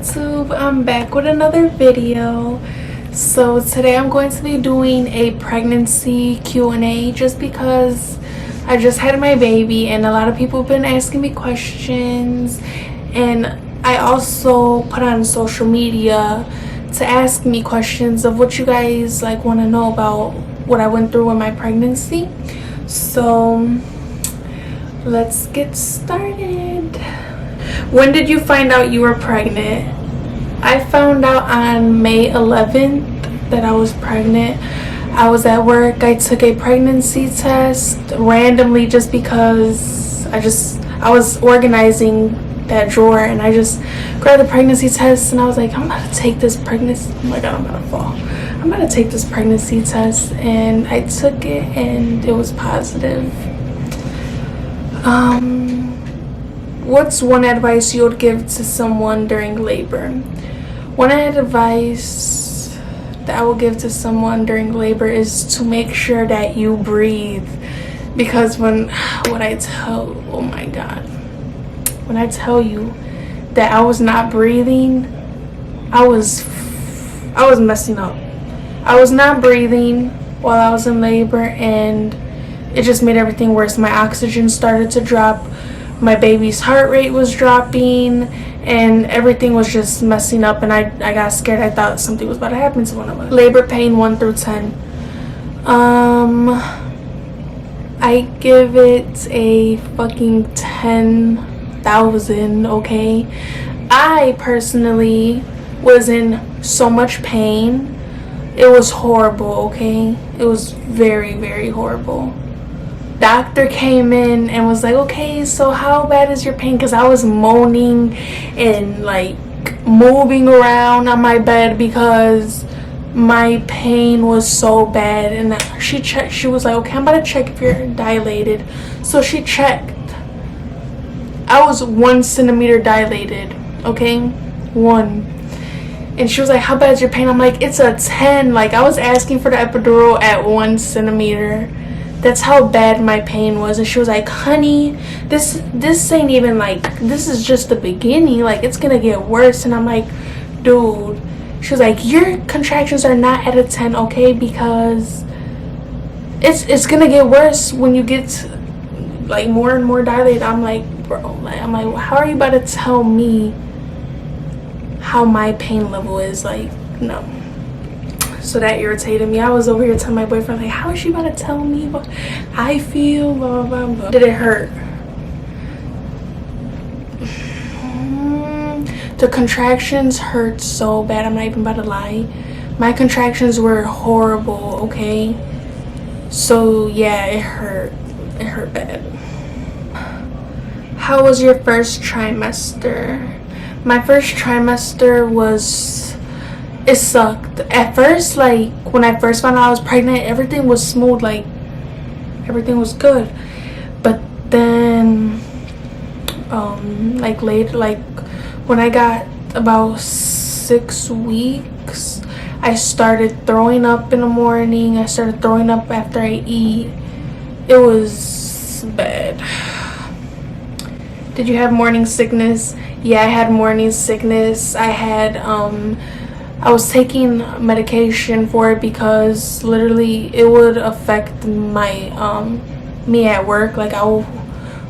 YouTube, I'm back with another video. So today I'm going to be doing a pregnancy Q&A just because I just had my baby and a lot of people have been asking me questions, and I also put on social media to ask me questions of what you guys want to know about what I went through with my pregnancy. So let's get started. When did you find out you were pregnant? I found out on May 11th that I was pregnant. I was at work. I took a pregnancy test randomly just because I was organizing that drawer and I just grabbed the pregnancy test and I was like, I'm about to take this pregnancy. Oh my god, I'm about to fall. I'm about to take this pregnancy test, and I took it and it was positive. What's one advice you would give to someone during labor? One advice that I will give to someone during labor is to make sure that you breathe, because when I tell you that I was not breathing, I was messing up. I was not breathing while I was in labor, and it just made everything worse. My oxygen started to drop. My baby's heart rate was dropping, and everything was just messing up, and I got scared. I thought something was about to happen to one of us. Labor pain 1 through 10. I give it a fucking 10,000, okay? I personally was in so much pain. It was horrible, okay? It was very, very horrible. Doctor came in and was like, okay, so how bad is your pain? Because I was moaning and moving around on my bed because my pain was so bad. And she checked. She was like, okay, I'm about to check if you're dilated. So she checked. I was 1 centimeter dilated, okay? 1. And she was like, how bad is your pain? I'm like, it's a 10. I was asking for the epidural at 1 centimeter. That's how bad my pain was. And she was like, honey, this ain't even this is just the beginning. It's gonna get worse. And I'm like, dude. She was like, your contractions are not at a 10, okay? Because it's gonna get worse when you get more and more dilated. I'm like, bro, how are you about to tell me how my pain level is? No. So that irritated me. I was over here telling my boyfriend, how is she about to tell me what I feel, blah, blah, blah. Did it hurt? The contractions hurt so bad. I'm not even about to lie. My contractions were horrible, okay? So yeah, it hurt. It hurt bad. How was your first trimester? My first trimester it sucked. At first, when I first found out I was pregnant, everything was smooth, everything was good. But then, later, when I got about 6 weeks, I started throwing up in the morning. I started throwing up after I eat. It was bad. Did you have morning sickness? Yeah, I had morning sickness. I was taking medication for it because literally it would affect my me at work. I will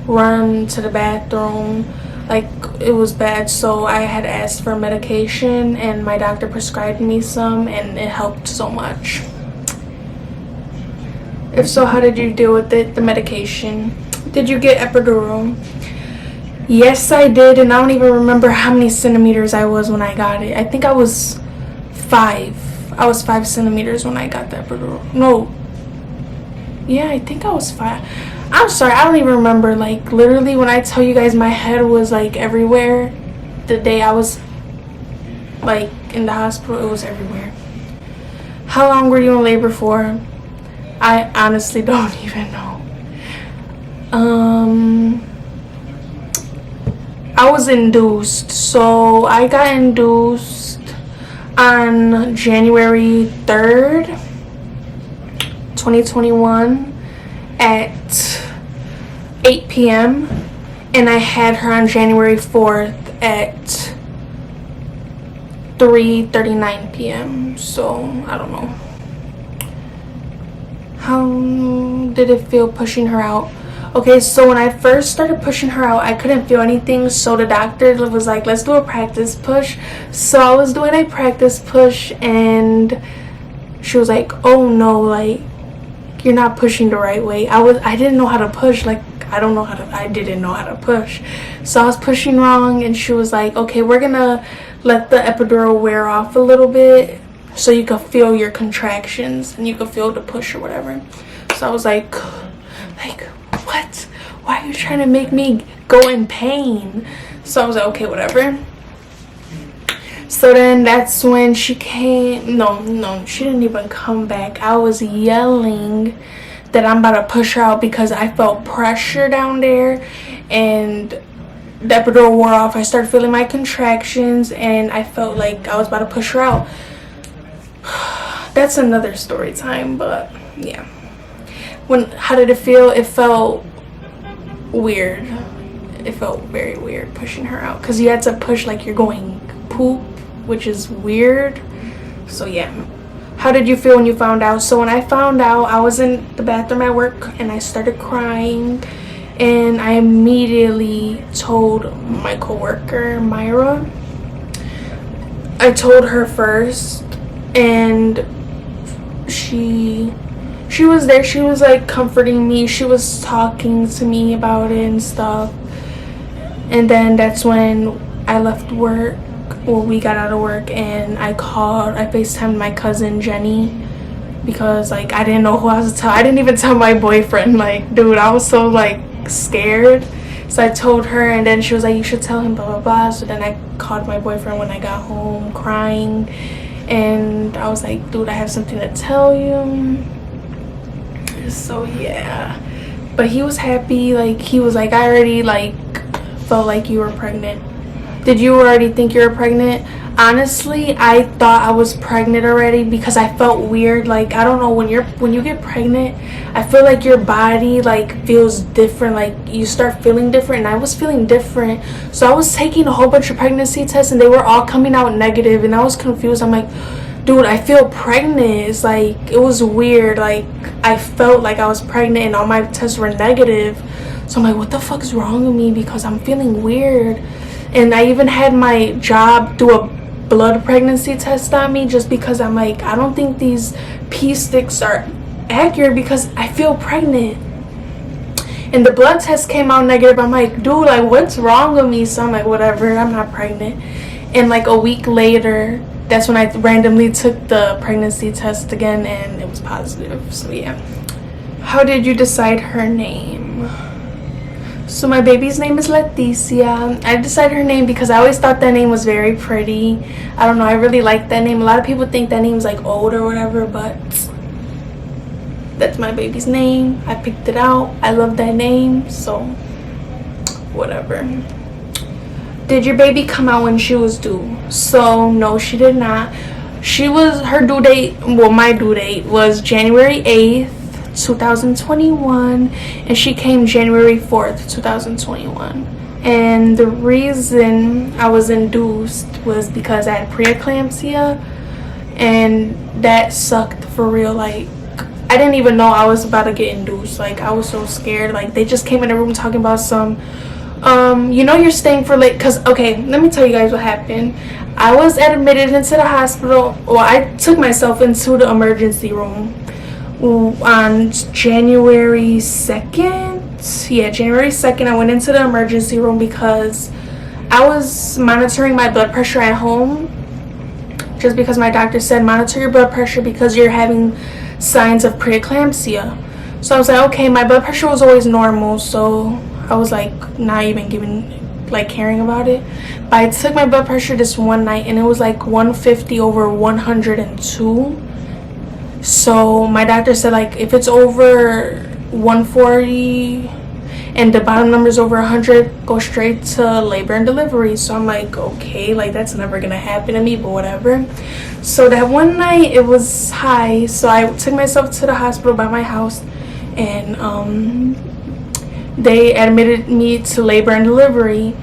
run to the bathroom. It was bad, so I had asked for medication and my doctor prescribed me some, and it helped so much. If so, how did you deal with it, the medication? Did you get epidural? Yes, I did, and I don't even remember how many centimeters I was when I got it. I think I was 5. I was 5 centimeters when I got the epidural. No. Yeah, I think I was 5. I'm sorry, I don't even remember. Literally, when I tell you guys my head was everywhere, the day I was in the hospital, it was everywhere. How long were you in labor for? I honestly don't even know. I was induced, so I got induced on January 3rd, 2021 at 8 p.m. and I had her on January 4th at 3:39 p.m. So I don't know. How did it feel pushing her out? Okay, so when I first started pushing her out, I couldn't feel anything, so the doctor was like, let's do a practice push. So I was doing a practice push, and she was like, oh no, like, you're not pushing the right way. I didn't know how to push. Like, I didn't know how to push. So I was pushing wrong, and she was like, okay, we're gonna let the epidural wear off a little bit so you can feel your contractions and you can feel the push or whatever. So I was like, what? Why are you trying to make me go in pain? So I was like, okay, whatever. So then that's when she came. No, she didn't even come back. I was yelling that I'm about to push her out because I felt pressure down there, and the epidural wore off. I started feeling my contractions, and I felt like I was about to push her out. That's another story time, but yeah. How did it feel? It felt weird. It felt very weird pushing her out because you had to push like you're going poop, which is weird. So yeah. How did you feel when you found out? So when I found out, I was in the bathroom at work and I started crying, and I immediately told my coworker Myra. I told her first, and she was there. She was like comforting me. She was talking to me about it and stuff. And then that's when I left work. Well, we got out of work, and I FaceTimed my cousin Jenny because like I didn't know who I was to tell. I didn't even tell my boyfriend. Like, dude, I was so like scared. So I told her, and then she was like, you should tell him, blah blah blah. So then I called my boyfriend when I got home crying, and I was like, dude, I have something to tell you. So yeah, but he was happy. Like, he was like, I already like felt like you were pregnant. Did you already think you were pregnant? Honestly, I thought I was pregnant already because I felt weird. Like, I don't know, when you get pregnant, I feel like your body like feels different. Like, you start feeling different, and I was feeling different. So I was taking a whole bunch of pregnancy tests, and they were all coming out negative, and I was confused. I'm like, dude, I feel pregnant. It's like, it was weird. Like, I felt like I was pregnant, and all my tests were negative. So I'm like, what the fuck is wrong with me? Because I'm feeling weird. And I even had my job do a blood pregnancy test on me just because I'm like, I don't think these pee sticks are accurate because I feel pregnant. And the blood test came out negative. I'm like, dude, like, what's wrong with me? So I'm like, whatever, I'm not pregnant. And like a week later, that's when I randomly took the pregnancy test again, and it was positive. So yeah. How did you decide her name? So my baby's name is Leticia. I decided her name because I always thought that name was very pretty. I don't know, I really like that name. A lot of people think that name's like old or whatever, but that's my baby's name. I picked it out. I love that name, so whatever. Did your baby come out when she was due? So no, she did not. Her due date, well, my due date was January 8th. 2021, and she came January 4th, 2021. And the reason I was induced was because I had preeclampsia, and that sucked for real. Like, I didn't even know I was about to get induced. Like, I was so scared. Like, they just came in the room talking about some you're staying for late. Because, okay, let me tell you guys what happened. I was admitted into the hospital. Well, I took myself into the emergency room on January 2nd. Yeah, January 2nd, I went into the emergency room because I was monitoring my blood pressure at home, just because my doctor said monitor your blood pressure because you're having signs of preeclampsia. So I was like, okay, my blood pressure was always normal, so I was like not even caring about it. But I took my blood pressure this one night, and it was like 150/102. So my doctor said, like, if it's over 140 and the bottom number is over 100, go straight to labor and delivery. So I'm like, okay, like, that's never gonna happen to me, but whatever. So that one night it was high, so I took myself to the hospital by my house, and they admitted me to labor and delivery.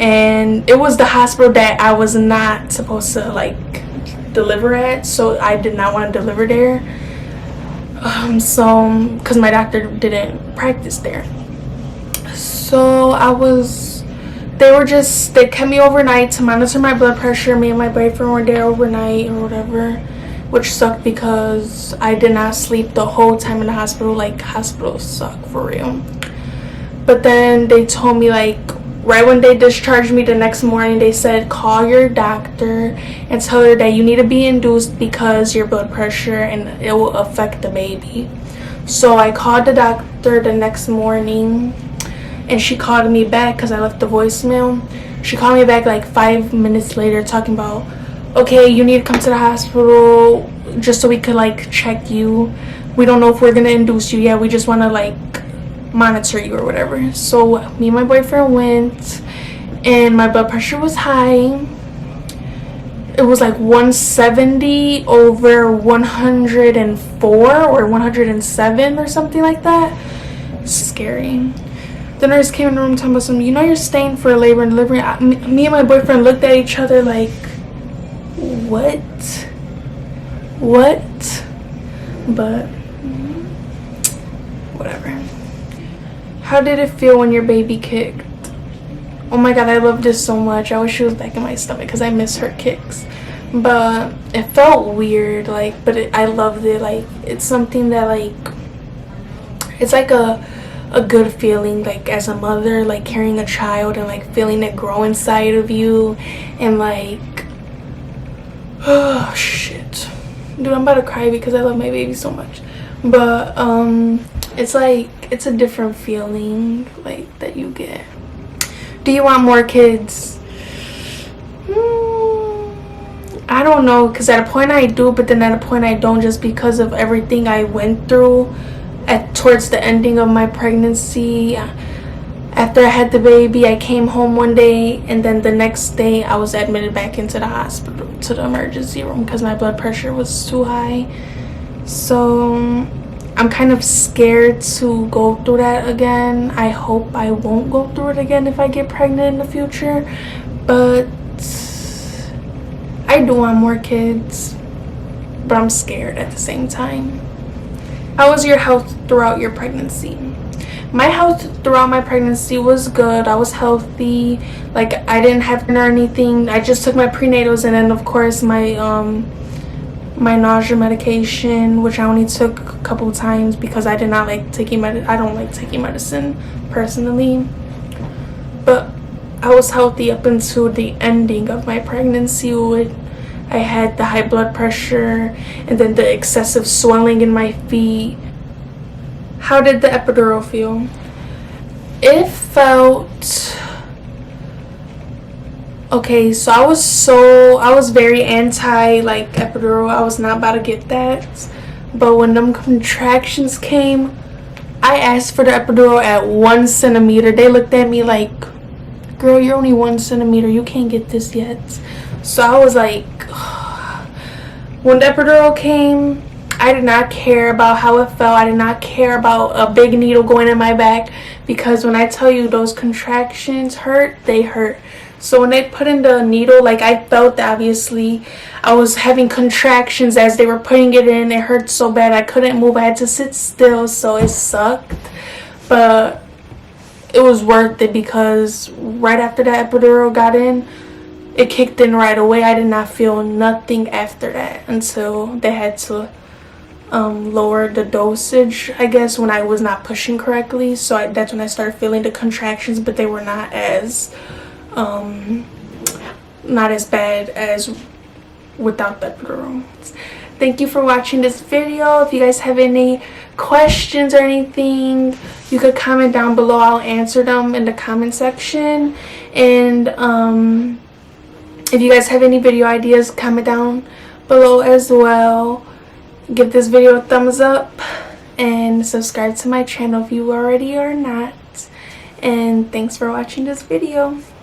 and it was the hospital that I was not supposed to like deliver at, so I did not want to deliver there. So because my doctor didn't practice there, so they kept me overnight to monitor my blood pressure. Me and my boyfriend were there overnight or whatever, which sucked because I did not sleep the whole time in the hospital. Like, hospitals suck for real. But then they told me, like, right when they discharged me the next morning, they said call your doctor and tell her that you need to be induced because your blood pressure and it will affect the baby. So I called the doctor the next morning, and she called me back because I left the voicemail. She called me back like 5 minutes later talking about, okay, you need to come to the hospital just so we could like check you. We don't know if we're gonna induce you yet. We just want to like monitor you or whatever. So me and my boyfriend went, and my blood pressure was high. It was like 170 over 104 or 107 or something like that. Scary. The nurse came in the room talking about something. You know you're staying for labor and delivery. Me and my boyfriend looked at each other like, what? But whatever. How did it feel when your baby kicked? Oh my god, I love this so much. I wish she was back in my stomach because I miss her kicks. But it felt weird, like, but I loved it. Like, it's something that, like, it's like a good feeling, like, as a mother, like, carrying a child and, like, feeling it grow inside of you. And, like, oh, shit. Dude, I'm about to cry because I love my baby so much. But, it's, like, it's a different feeling, like, that you get. Do you want more kids? I don't know, because at a point I do, but then at a point I don't, just because of everything I went through towards the ending of my pregnancy. After I had the baby, I came home one day, and then the next day I was admitted back into the hospital, to the emergency room, because my blood pressure was too high. So I'm kind of scared to go through that again. I hope I won't go through it again if I get pregnant in the future, but I do want more kids, but I'm scared at the same time. How was your health throughout your pregnancy? My health throughout my pregnancy was good. I was healthy. Like, I didn't have or anything. I just took my prenatals, and then of course my my nausea medication, which I only took a couple of times because I did not like taking I don't like taking medicine personally. But I was healthy up until the ending of my pregnancy. I had the high blood pressure and then the excessive swelling in my feet. How did the epidural feel? It felt okay. So I was very anti like epidural. I was not about to get that. But when them contractions came, I asked for the epidural at 1 centimeter. They looked at me like, girl, you're only 1 centimeter. You can't get this yet. So I was like, when the epidural came, I did not care about how it felt. I did not care about a big needle going in my back, because when I tell you those contractions hurt, they hurt. So when they put in the needle, like, I felt, obviously I was having contractions as they were putting it in. It hurt so bad I couldn't move. I had to sit still, so it sucked. But it was worth it, because right after that epidural got in, it kicked in right away. I did not feel nothing after that until they had to lower the dosage, I guess, when I was not pushing correctly. So that's when I started feeling the contractions, but they were not as bad as without the epidural. Thank you for watching this video. If you guys have any questions or anything, you could comment down below. I'll answer them in the comment section. And if you guys have any video ideas, comment down below as well. Give this video a thumbs up and subscribe to my channel if you already are not. And thanks for watching this video.